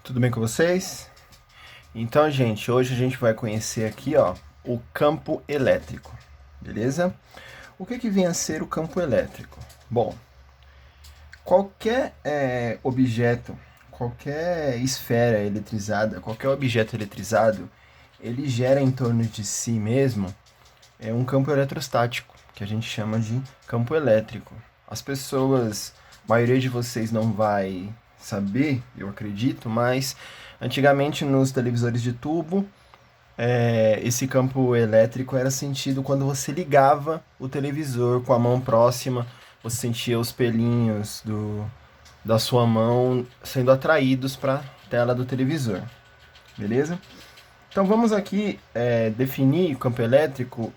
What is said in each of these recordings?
Tudo bem com vocês? Então, gente, hoje a gente vai conhecer aqui, ó, o campo elétrico, beleza? O que vem a ser o campo elétrico? Bom, qualquer objeto, qualquer esfera eletrizada, qualquer objeto eletrizado, ele gera em torno de si mesmo um campo eletrostático, que a gente chama de campo elétrico. As pessoas, a maioria de vocês não vai saber, eu acredito, mas antigamente nos televisores de tubo, esse campo elétrico era sentido quando você ligava o televisor com a mão próxima, você sentia os pelinhos da sua mão sendo atraídos para a tela do televisor, beleza? Então vamos aqui definir o campo elétrico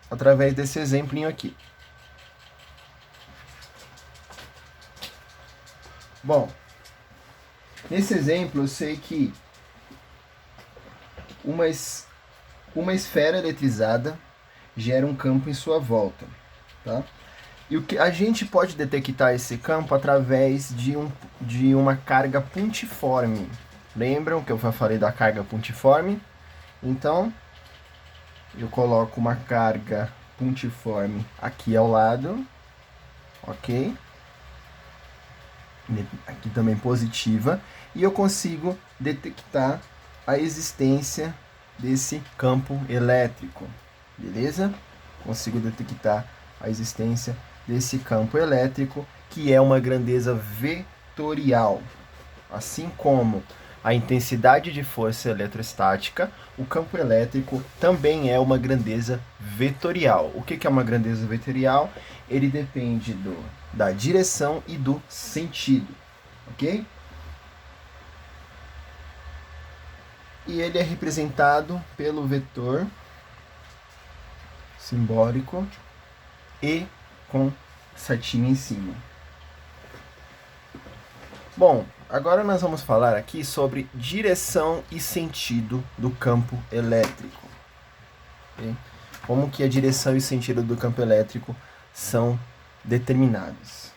através desse exemplinho aqui. Bom, nesse exemplo eu sei que uma esfera eletrizada gera um campo em sua volta, tá? E o que a gente pode detectar esse campo através de uma carga pontiforme. Lembram que eu falei da carga pontiforme? Então, eu coloco uma carga pontiforme aqui ao lado, ok? Aqui também positiva, e eu consigo detectar a existência desse campo elétrico, beleza? Consigo detectar a existência desse campo elétrico, que é uma grandeza vetorial. Assim como a intensidade de força eletrostática, o campo elétrico também é uma grandeza vetorial. O que é uma grandeza vetorial? Ele depende da direção e do sentido, ok? E ele é representado pelo vetor simbólico E com setinha em cima. Bom, agora nós vamos falar aqui sobre direção e sentido do campo elétrico. Okay? Como que a direção e o sentido do campo elétrico são determinados.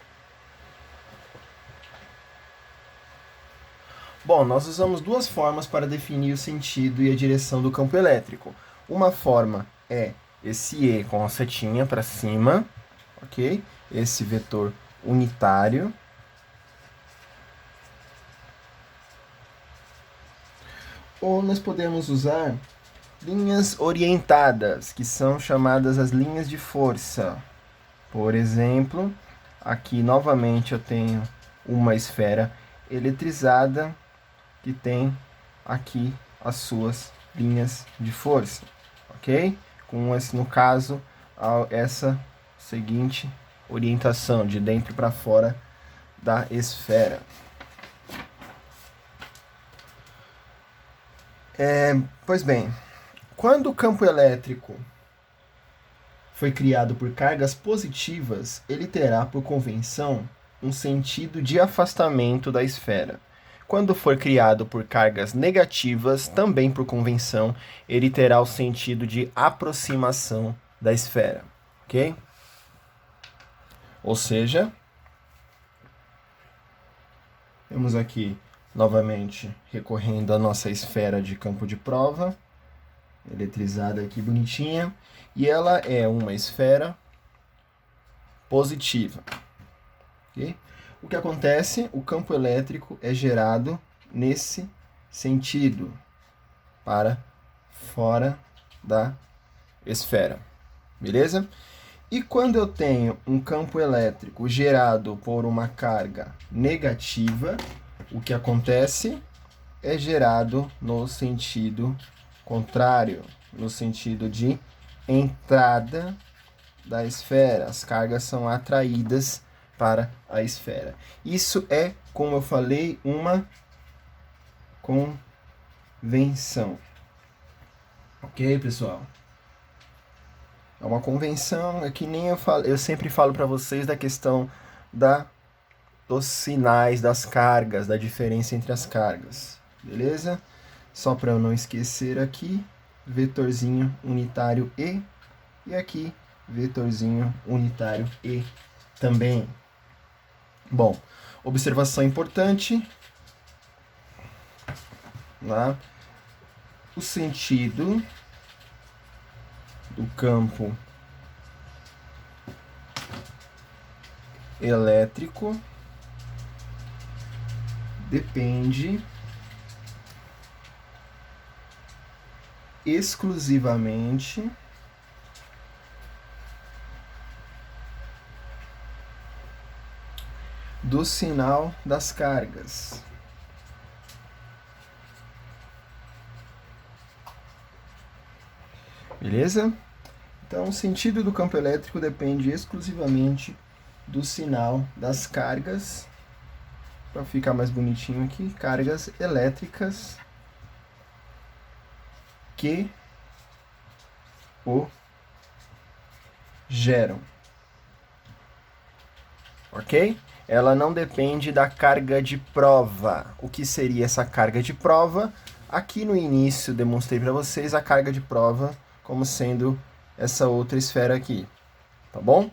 Bom, nós usamos duas formas para definir o sentido e a direção do campo elétrico. Uma forma é esse E com a setinha para cima, ok? Esse vetor unitário. Ou nós podemos usar linhas orientadas, que são chamadas as linhas de força. Por exemplo, aqui novamente eu tenho uma esfera eletrizada que tem aqui as suas linhas de força, ok? Com esse, no caso, essa seguinte orientação de dentro para fora da esfera. Pois bem, quando o campo elétrico foi criado por cargas positivas, ele terá, por convenção, um sentido de afastamento da esfera. Quando for criado por cargas negativas, também por convenção, ele terá o sentido de aproximação da esfera, ok? Ou seja, temos aqui novamente recorrendo à nossa esfera de campo de prova, eletrizada aqui bonitinha, e ela é uma esfera positiva. Okay? O que acontece? O campo elétrico é gerado nesse sentido, para fora da esfera. Beleza? E quando eu tenho um campo elétrico gerado por uma carga negativa, o que acontece é gerado no sentido contrário, no sentido de entrada da esfera. As cargas são atraídas para a esfera. Isso é, como eu falei, uma convenção. Ok, pessoal? É uma convenção, é que nem eu sempre falo para vocês da questão dos sinais, das cargas, da diferença entre as cargas. Beleza? Só para eu não esquecer aqui, vetorzinho unitário e aqui vetorzinho unitário E também. Bom, observação importante. lá o sentido do campo elétrico depende exclusivamente do sinal das cargas. Beleza? Então, o sentido do campo elétrico depende exclusivamente do sinal das cargas. Para ficar mais bonitinho aqui, cargas elétricas que o geram. Ok? Ela não depende da carga de prova. O que seria essa carga de prova? Aqui no início demonstrei para vocês a carga de prova como sendo essa outra esfera aqui, tá bom?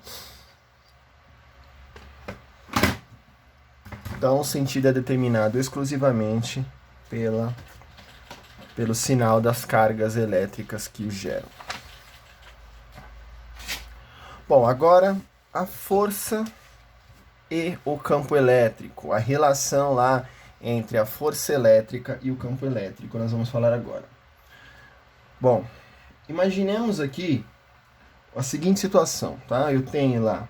Então, o sentido é determinado exclusivamente pelo sinal das cargas elétricas que o geram. Bom, agora a força e o campo elétrico, a relação lá entre a força elétrica e o campo elétrico, nós vamos falar agora. Bom, imaginemos aqui a seguinte situação, tá? Eu tenho lá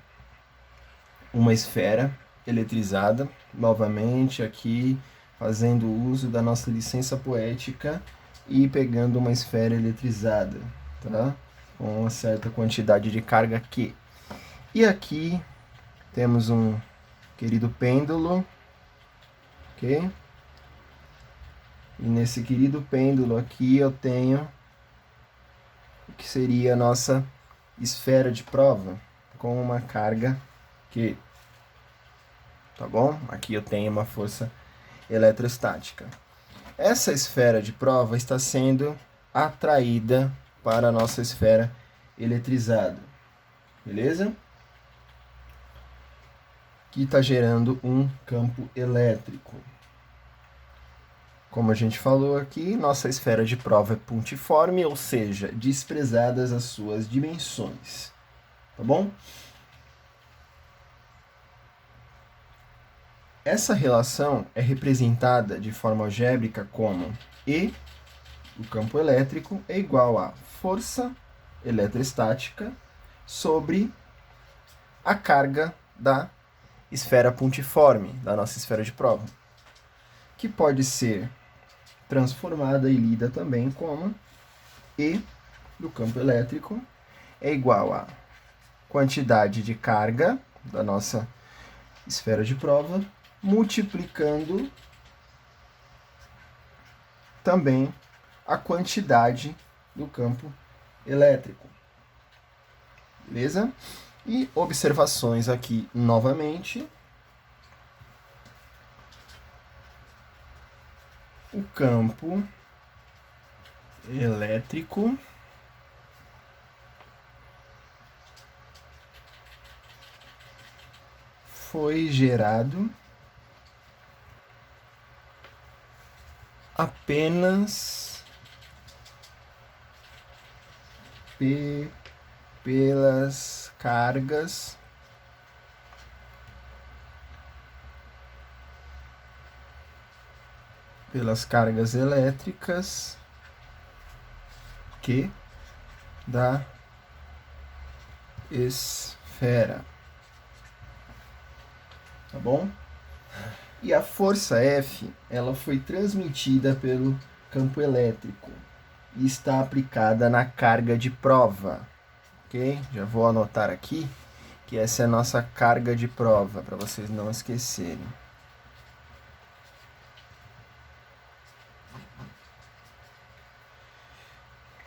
uma esfera eletrizada, novamente aqui fazendo uso da nossa licença poética e pegando uma esfera eletrizada, tá? Com uma certa quantidade de carga Q. E aqui temos um querido pêndulo, ok? E nesse querido pêndulo aqui eu tenho o que seria a nossa esfera de prova com uma carga Q. Tá bom? Aqui eu tenho uma força eletrostática. Essa esfera de prova está sendo atraída para a nossa esfera eletrizada. Beleza? Que está gerando um campo elétrico. Como a gente falou aqui, nossa esfera de prova é pontiforme, ou seja, desprezadas as suas dimensões. Tá bom? Essa relação é representada de forma algébrica como E do campo elétrico é igual a força eletrostática sobre a carga da esfera pontiforme, da nossa esfera de prova, que pode ser transformada e lida também como E do campo elétrico é igual a quantidade de carga da nossa esfera de prova multiplicando também a quantidade do campo elétrico. Beleza? E observações aqui novamente. O campo elétrico foi gerado apenas pelas cargas elétricas que da esfera. Tá bom? E a força F, ela foi transmitida pelo campo elétrico e está aplicada na carga de prova. Ok? Já vou anotar aqui que essa é a nossa carga de prova, para vocês não esquecerem.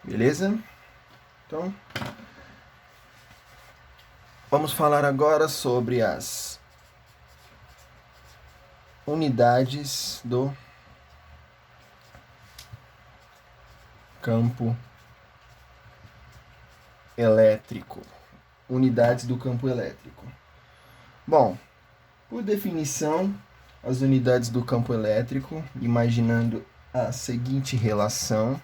Beleza? Então, vamos falar agora sobre as unidades do campo elétrico. Unidades do campo elétrico. Bom, por definição, as unidades do campo elétrico, imaginando a seguinte relação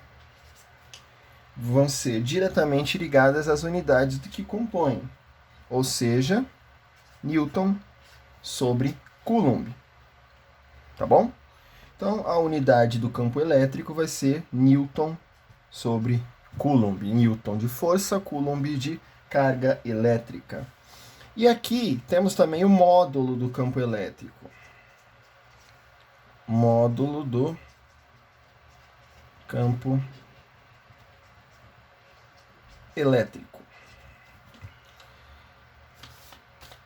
vão ser diretamente ligadas às unidades que compõem, ou seja, Newton sobre Coulomb, tá bom? Então, a unidade do campo elétrico vai ser Newton sobre Coulomb. Newton de força, Coulomb de carga elétrica. E aqui temos também o módulo do campo elétrico. Módulo do campo elétrico.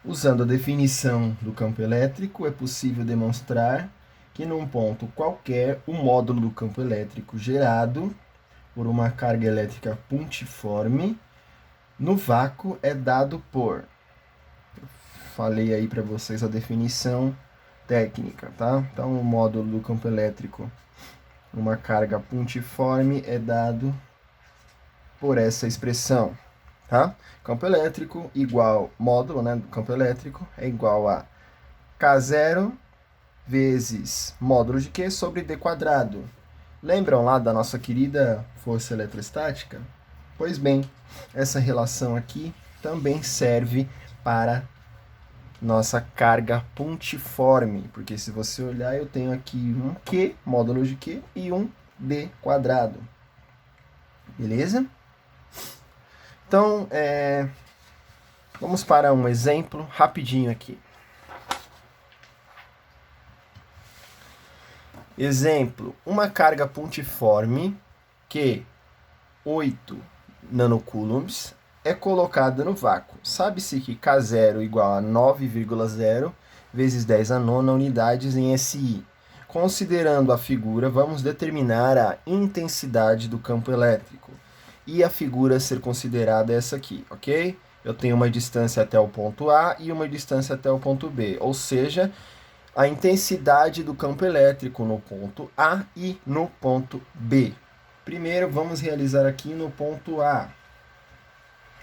Usando a definição do campo elétrico, é possível demonstrar que num ponto qualquer o módulo do campo elétrico gerado por uma carga elétrica pontiforme no vácuo é dado por... Falei aí para vocês a definição técnica, tá? Então, o módulo do campo elétrico numa carga pontiforme é dado por essa expressão, tá? Campo elétrico igual módulo, né, do campo elétrico é igual a K0 vezes módulo de Q sobre D quadrado. Lembram lá da nossa querida força eletrostática? Pois bem, essa relação aqui também serve para nossa carga pontiforme, porque se você olhar, eu tenho aqui um Q, módulo de Q, e um D quadrado. Beleza? Então, vamos para um exemplo rapidinho aqui. Exemplo, uma carga pontiforme Q 8 nanocoulombs é colocada no vácuo. Sabe-se que K0 igual a 9,0 vezes 10 a nona unidades em SI. Considerando a figura, vamos determinar a intensidade do campo elétrico. E a figura a ser considerada é essa aqui, ok? Eu tenho uma distância até o ponto A e uma distância até o ponto B, ou seja, a intensidade do campo elétrico no ponto A e no ponto B. Primeiro, vamos realizar aqui no ponto A.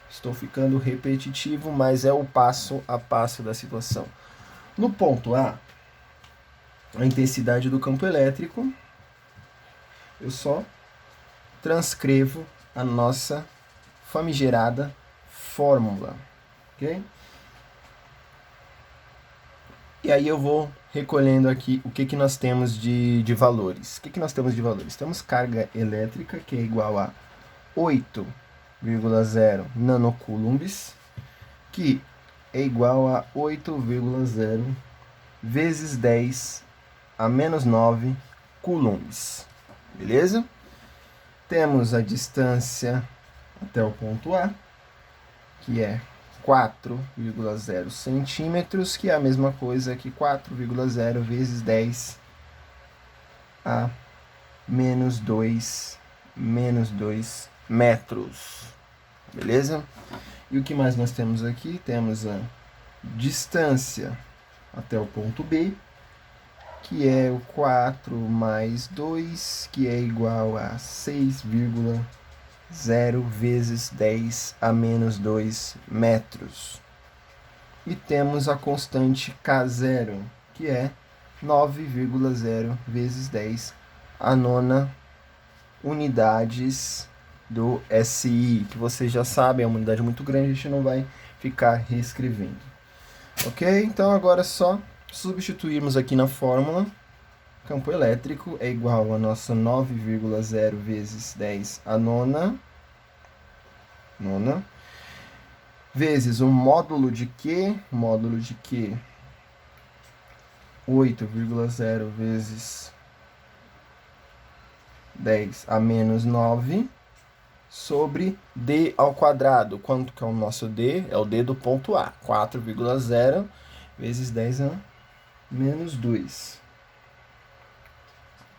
Estou ficando repetitivo, mas é o passo a passo da situação. No ponto A, a intensidade do campo elétrico, eu só transcrevo a nossa famigerada fórmula, ok? E aí eu vou recolhendo aqui o que nós temos de valores. O que nós temos de valores? Temos carga elétrica, que é igual a 8,0 nanocoulombs, que é igual a 8,0 vezes 10 a menos 9 coulombs. Beleza? Temos a distância até o ponto A, que é 4,0 centímetros, que é a mesma coisa que 4,0 vezes 10 a menos 2 metros. Beleza? E o que mais nós temos aqui? Temos a distância até o ponto B, que é o 4 mais 2, que é igual a 6,0 vezes 10 a menos 2 metros. E temos a constante K0, que é 9,0 vezes 10 a nona unidades do SI, que vocês já sabem, é uma unidade muito grande, a gente não vai ficar reescrevendo. Ok? Então agora é só substituirmos aqui na fórmula. Campo elétrico é igual a nossa 9,0 vezes 10 a nona, vezes o módulo de Q, 8,0 vezes 10 a menos 9, sobre D ao quadrado. Quanto que é o nosso D? É o D do ponto A, 4,0 vezes 10 a menos 2.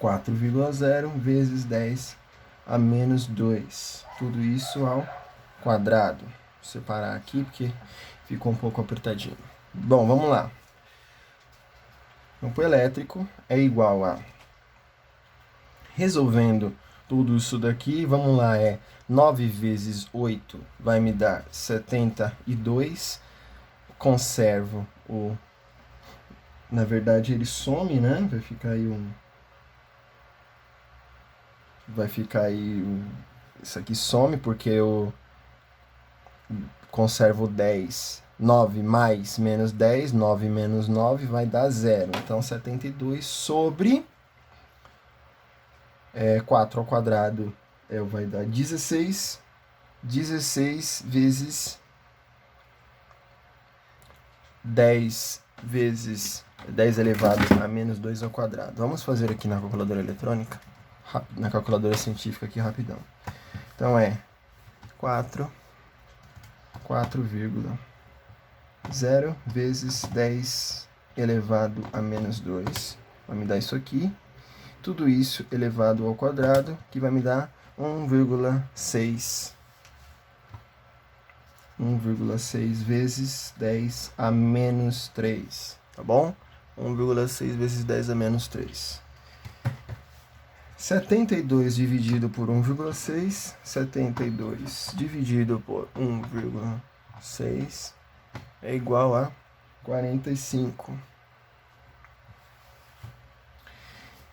4,0 vezes 10 a menos 2. Tudo isso ao quadrado. Vou separar aqui porque ficou um pouco apertadinho. Bom, vamos lá. Campo elétrico é igual a... Resolvendo tudo isso daqui, vamos lá, 9 vezes 8 vai me dar 72. Conservo o... Na verdade, ele some, né? Vai ficar aí um vai ficar aí, isso aqui some porque eu conservo 10. 9 mais menos 10, 9 menos 9 vai dar 0. Então, 72 sobre 4 ao quadrado vai dar 16. 16 vezes 10 vezes 10 elevado a menos 2 ao quadrado. Vamos fazer aqui na calculadora eletrônica, na calculadora científica aqui rapidão. Então é 4,0 vezes 10 elevado a menos 2. Vai me dar isso aqui. Tudo isso elevado ao quadrado, que vai me dar 1,6. 1,6 vezes 10 a menos 3, tá bom? 1,6 vezes 10 a menos 3. 72 dividido por 1,6, 72 dividido por 1,6 é igual a 45.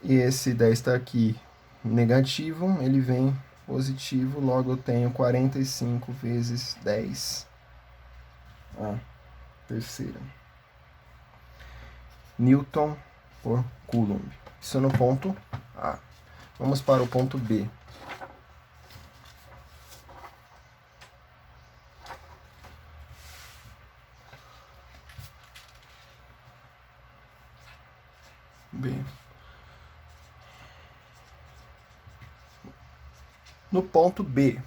E esse 10 está aqui negativo, ele vem positivo, logo eu tenho 45 vezes 10 a terceira. Newton por Coulomb. Isso no ponto A. Vamos para o ponto B. No ponto B,